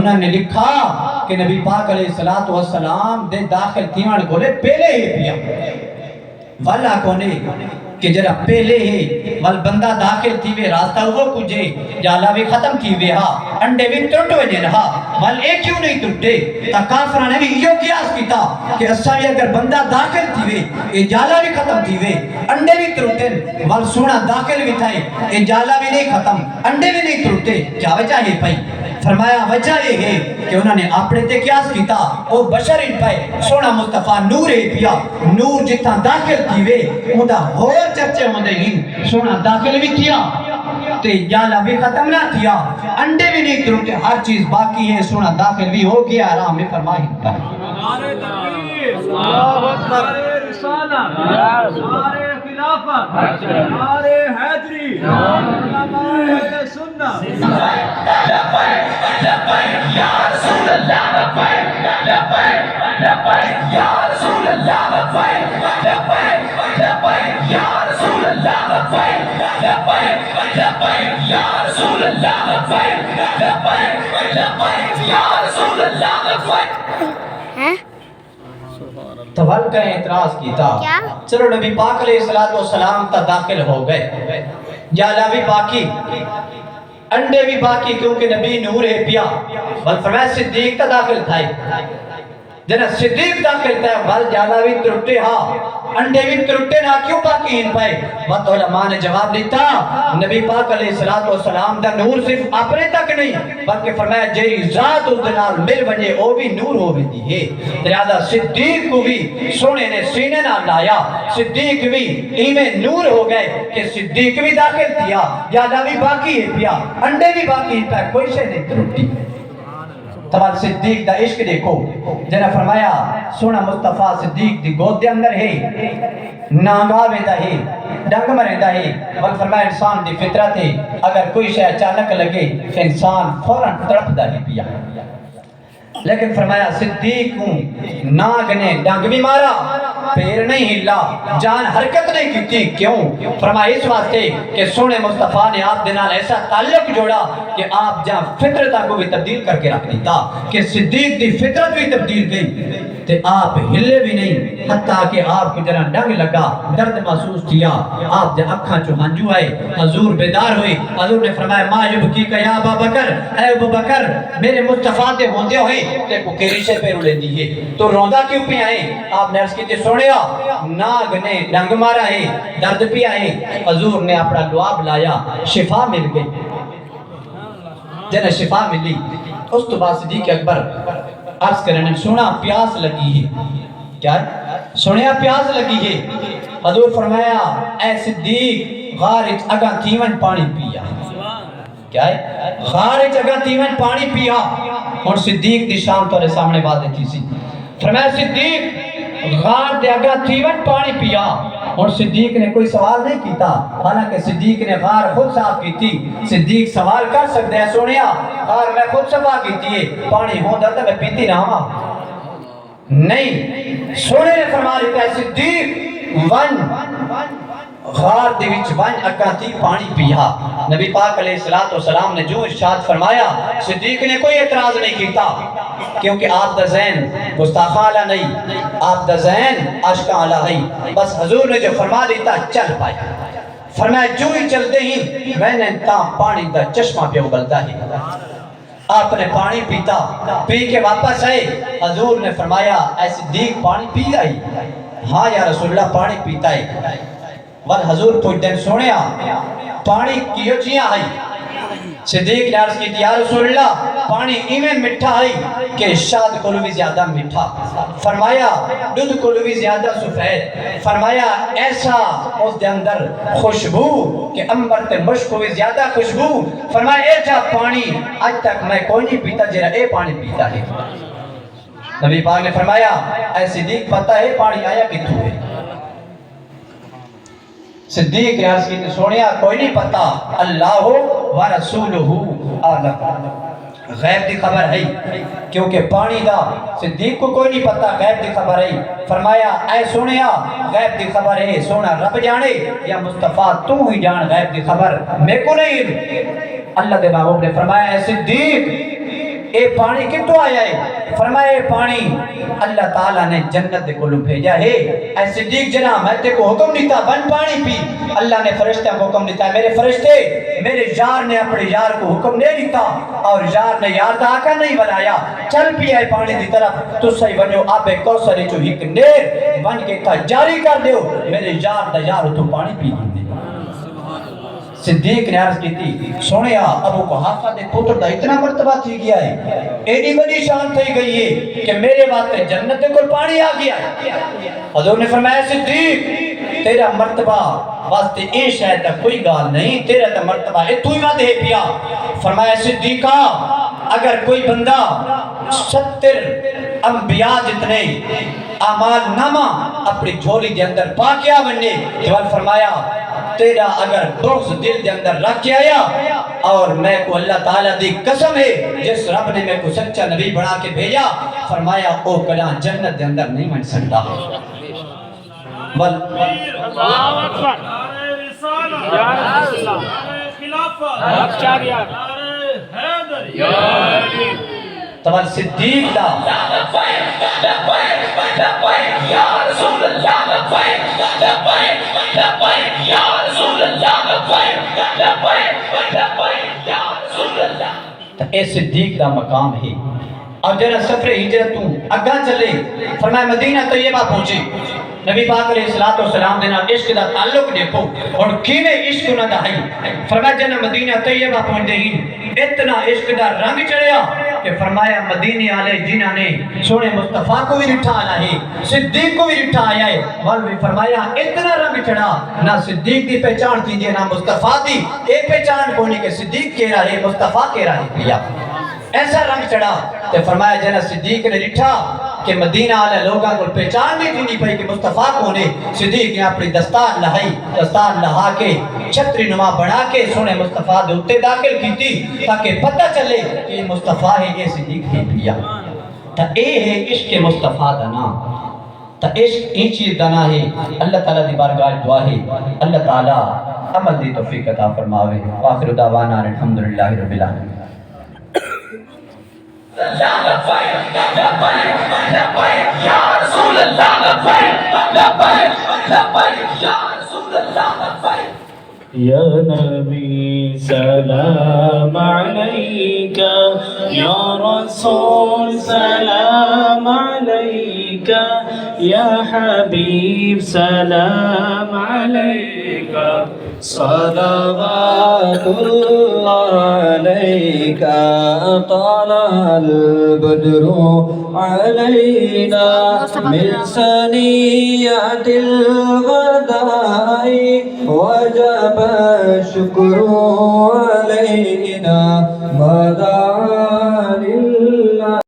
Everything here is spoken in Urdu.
انہوں نے لکھا کہ نبی پاک علیہ السلام دے داخل تیوان گولے پہلے ہی پیا والا کونے کہ جرا پہلے ہی وال بندہ داخل تھی وے راستہ وہ کجے جالا بھی ختم تھی وے ہاں انڈے بھی ٹوٹ وجے رہا وال ایک کیوں نہیں ٹوٹے تا کافرہ نے بھی یہ قیاس کیتا کہ اساوی اگر بندہ داخل تھی وے یہ جالا بھی ختم تھی وے انڈے بھی ٹوٹن وال سونا داخل بھی تھائے یہ جالا بھی نہیں ختم انڈے بھی نہیں ٹوٹے کیا وجہ ہے پئی فرمایا وجہ یہ ہے کہ انہوں نے اپنے تے قیاس کیتا او بشر ان پائے سونا مصطفیٰ نور ہے پیا نور جتنا داخل تھی وے اندھا اور چرچے ہوندے ہی سونا داخل بھی کیا تے جالا بھی ختم نہ تھیا انڈے بھی نہیں ترکتے ہر چیز باقی ہے سونا داخل بھی ہو گیا آرام میں فرمائی نعرہ تکبیر اللہ اکبر نعرہ رسالہ نعرہ خلافت نعرہ حیدری علماء اہل سنت لبیک لبیک یا رسول اللہ لبیک لبیک لبیک یا رسول اللہ لبیک لبیک لبیک یا رسول اللہ لبیک لبیک لبیک یا رسول اللہ لبیک لبیک لبیک یا رسول اللہ لبیک توال کریں اعتراض کیتا چلو نبی پاک علیہ السلام تا داخل ہو گئے جالا بھی باقی انڈے بھی باقی کیونکہ نبی نور ہے پیا بل فرمائے صدیق تا داخل تھائی جنہ صدیق داخل تھا بل جالا بھی ترٹے ہاں انڈے بھی ترٹے نہ کیوں باقی ان پائے بات علماء نے جواب دیتا نبی پاک علیہ السلام دا نور صرف اپنے تک نہیں بلکہ فرمایا جیری ذات اس دنال مل بنجے او بھی نور ہو بھی ہے لہذا صدیق کو بھی سونے نے سینے نہ لایا صدیق بھی ایمیں نور ہو گئے کہ صدیق بھی داخل تھیا جالا بھی باقی ہے پیا انڈے بھی باقی ہے کوئی شے نہیں ترٹی تمہار صدیق دا عشق دیکھو جنہ فرمایا سونا مصطفیٰ صدیق دی گود دے اندر ہے نانگا ویدہ ہے ڈنگ مرندہ ہے بل فرمایا انسان دی فطرت ہے اگر کوئی شے اچانک لگے کہ انسان فوراں تڑپ دا ہی پیا لیکن فرمایا صدیق ہوں ناگ نے ڈنگ بھی مارا پیر نہیں ہلا جان حرکت نہیں کی تھی کیوں فرمایا اس واسطے کہ سونے مصطفیٰ نے آپ دنال ایسا تعلق جوڑا کہ آپ جہاں فطرتہ کو بھی تبدیل کر کے رکھ دیتا کہ صدیق دی فطرت بھی تبدیل گئی تے آپ ہلے بھی نہیں حتیٰ کہ آپ کو جنہ ڈنگ لگا درد محسوس کیا آپ جہاں اکھاں چو ہنجو آئے حضور بیدار ہوئے حضور نے فرمایا ما یبکی کا یا ابا بکر اے ابو بکر میرے مصطفیٰ دے ہوندے ہوئے تے کو کیری سے پیر لے دیئے تو روندہ کیوں پہ آئے آپ نے عرض کی تے سوڑیا ناگ نے ڈنگ مارا ہے درد پہ آئے حضور نے اپنا لعاب لایا شفا مل گئی جنہ شفا ملی اس تو بعد صدیق اکبر عرض کرنے سونا پیاس لگی ہے کیا ہے سنیا پیاس لگی ہے حضور فرمایا اے صدیق غارج اگا تیون پانی پیا کیا ہے غارج اگا تیون پانی پیا اور صدیق دی شام تو سامنے بات دیتی سی فرمایا صدیق غار دے اگا تیون پانی پیا اور صدیق نے کوئی سوال نہیں کیتا حالانکہ صدیق نے غار خود صاف کی تھی صدیق سوال کر سکتے ہیں سونیا غار میں خود صفا کی تھی پانی ہوں درد میں پیتی نہ ہوا نہیں سونے نے فرما لیتا ہے صدیق ون غار دے وچ ون اکاتی پانی پیا نبی پاک علیہ السلام نے جو ارشاد فرمایا صدیق نے کوئی اعتراض نہیں کیتا کیونکہ آپ دا ذہن گستاخانہ نہیں آپ دا ذہن عاشقانہ نہیں بس حضور نے جو فرما دیتا چل پائے فرمایا جو ہی چلتے ہی میں نے تا پانی دا چشمہ پہ ابلتا ہی آپ نے پانی پیتا پی کے واپس آئے حضور نے فرمایا اے صدیق پانی پی آئی ہاں یا رسول اللہ پانی پیتا ہے ون حضور پوچھ دن سنیا پانی کیوں چیاں آئی صدیق نے عرض کی یا رسول اللہ پانی ایمن مٹھا آئی کہ شاد کلو بھی زیادہ مٹھا فرمایا دودھ کلو بھی زیادہ سفید فرمایا ایسا اس دے اندر خوشبو کہ امبر تے مشک بھی زیادہ خوشبو فرمایا اے جا پانی آج تک میں کوئی نہیں پیتا جرا اے پانی پیتا ہے نبی پاک نے فرمایا اے صدیق پتہ ہے پانی آیا کتوں ہے صدیق نے عرض کی سونیا کوئی نہیں پتا اللہ و رسولہ اعلم غیب دی خبر ہے کیونکہ پانی دا صدیق کو کوئی نہیں پتا غیب دی خبر ہے فرمایا اے سونیا غیب دی خبر ہے سونا رب جانے یا مصطفیٰ تو ہی جان غیب دی خبر میں کو نہیں اللہ دے محبوب نے فرمایا اے صدیق اے پانی کتوں آیا ہے؟ فرمایا اے پانی اللہ تعالیٰ نے جنت دے کولوں بھیجا ہے۔ اے صدیق جناب میں تے کو حکم دیتا بن پانی پی، اللہ نے فرشتہ کو حکم دیتا ہے میرے فرشتے میرے یار نے اپنے یار کو حکم نہیں دیتا اور یار نے یار دا آقا نہیں بنایا چل پی ہے پانی دی طرف تو صحیح ونجو آب کوثر چو ہک نیر ون کے تا جاری کر دیو میرے یار دا یار تو پانی پی گی۔ صدیق نے عرض کی تھی سنیا ابو قحافہ دے پتر دا اتنا مرتبہ تھی گیا ہے، ایڈی بڑی شان تھی گئی ہے کہ میرے واسطے جنت کو پانی آ گیا ہے۔ حضور نے فرمایا صدیق تیرا مرتبہ واسطے اے شاید تا کوئی گال نہیں، تیرا تا مرتبہ اے تو ہی وعدے ہے پیا۔ فرمایا صدیقہ اگر کوئی بندہ 70 انبیاء جتنے اعمال نامہ اپنی جھولی دے اندر پا کے آونے جوال فرمایا تیرا اگر بغض دل دے اندر رکھ کے آیا اور میں کو اللہ تعالیٰ دی قسم ہے جس رب نے میں کو سچا نبی بنا کے بھیجا فرمایا او کلا جنت دے اندر نہیں من سکتا۔ اللہ اکبر، نعرہ رسالت، نعرہ خلافت، نعرہ حیدر، یا علی تمہار صدیق دا لبیک لبیک لبیک یا رسول اللہ لبیک لبیک لبیک یا رسول اللہ لبیک لبیک لبیک یا رسول اللہ۔ تو اے صدیق دا مقام ہے۔ اور جنہا سفر ہجرتوں اگاں چلے فرمایا مدینہ طیبہ پہنچے نبی پاک علیہ السلام دینا عشق دا تعلق دیکھو اور کینے عشق نہ دا ہے۔ فرمایا جنہا مدینہ طیبہ پہنچ دے ہی اتنا عشق دا رنگ چڑھیا کہ فرمایا مدینے آلے جنہاں نے سونے مصطفیٰ کو بھی رٹھا آیا ہے صدیق کو بھی رٹھا آیا ہے والوی فرمایا اتنا رنگ چڑھا نہ صدیق دی پہچان تھی نہ مصطفیٰ دی ایک پہچان کونی کہ صدیق کہہ رہا ہے مصطفیٰ کہہ رہا ہے پیا ایسا رنگ چڑھا تو فرمایا جنہ صدیق نے رٹھا کہ مدینہ آلے لوگاں کو پہچان نہیں تھی پئی کہ مصطفیٰ کونے صدیق نے اپنی دستار لہائی دستار لہا کے چھتری نما بنا کے سونے مصطفیٰ دے اتے داخل کی تھی تاکہ پتہ چلے کہ یہ مصطفیٰ ہے یہ صدیق ہے پیا تا اے ہے عشق مصطفیٰ دنا تا عشق این چیز دنا ہے اللہ تعالیٰ دی بارگاہ دعا ہے اللہ تعالیٰ عمل دی توفیق عطا فرماوے آخر دعوانا الحمدللہ رب العالمین لبیک لبیک لبیک یا رسول اللہ لبیک لبیک لبیک یا رسول اللہ لبیک۔ یا نبی سلام علیکہ یا رسول سلام علیکہ یا حبیب سلام علیکہ صلوات اللہ علیکہ طلع البدر علینا من ثنیۃ الوداع وجب الشکر علینا مدى